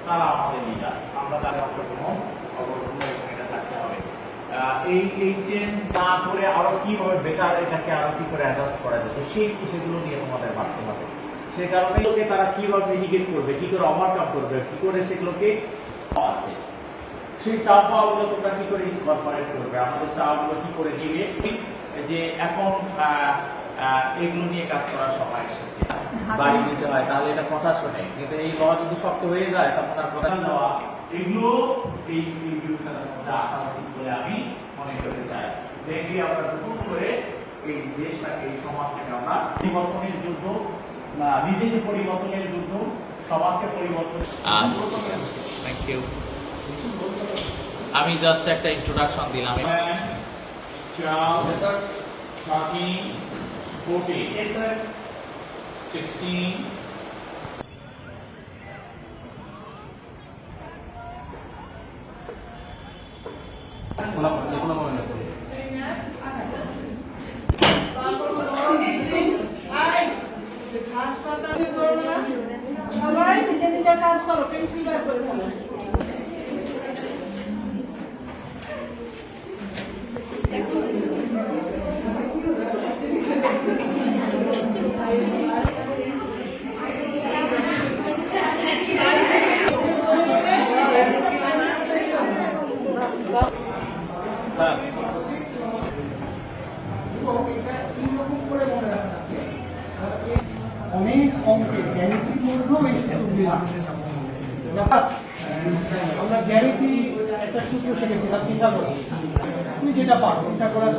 তারা আমাদের লিডার, আমরা তাদের অংশগ্রহণ এটা থাকতে হবে। এই চেঞ্জ না করে আরো কিভাবে বেটার এটাকে আরো কি করে অ্যাডজাস্ট করা যায় সেই বিষয়গুলো নিয়ে তোমাদের ভাবতে হবে। সেই কারণে তারা কিভাবে মিটিগেট করবে, কি করে ওভারকাম করবে, কি করে সেগুলোকে আছে সেই চাপ পাওয়াগুলো তোমরা কি করে ইনকর্পোরেট করবে, আমাদের চাপগুলো কি করে দিবে, যে এখন এগুলো নিয়ে কাজ করার সময় এসেছে। বাড়ি দিতে হয় তাহলে এটা কথা শোনে, কিন্তু এই ল যদি শক্ত হয়ে যায় তখন আর কথা দেওয়া এগুলো এই ফিউচারের মধ্যে আসা উচিত বলে আমি মনে করতে চাই। দেখি আমরা নতুন করে এই দেশটাকে, এই সমাজটাকে আমরা পরিবর্তনের যুদ্ধ, নিজেকে পরিবর্তনের যুদ্ধ, সমাজকে পরিবর্তন। Thank you. আমি জাস্ট একটা ইন্ট্রোডাকশন দিলাম। Talking 40. Yes, sir. 16. সবাই নিজে নিজের কাজ করো, পেন্সিল বার করে ফেলো। অনেক অঙ্কে জ্যামিতির মধ্যেও এই সূত্রগুলি আমরা জ্যামিতি একটা সূত্র শিখেছিলাম পিথাগোরাস। তুমি যেটা পারো পিথাগোরাস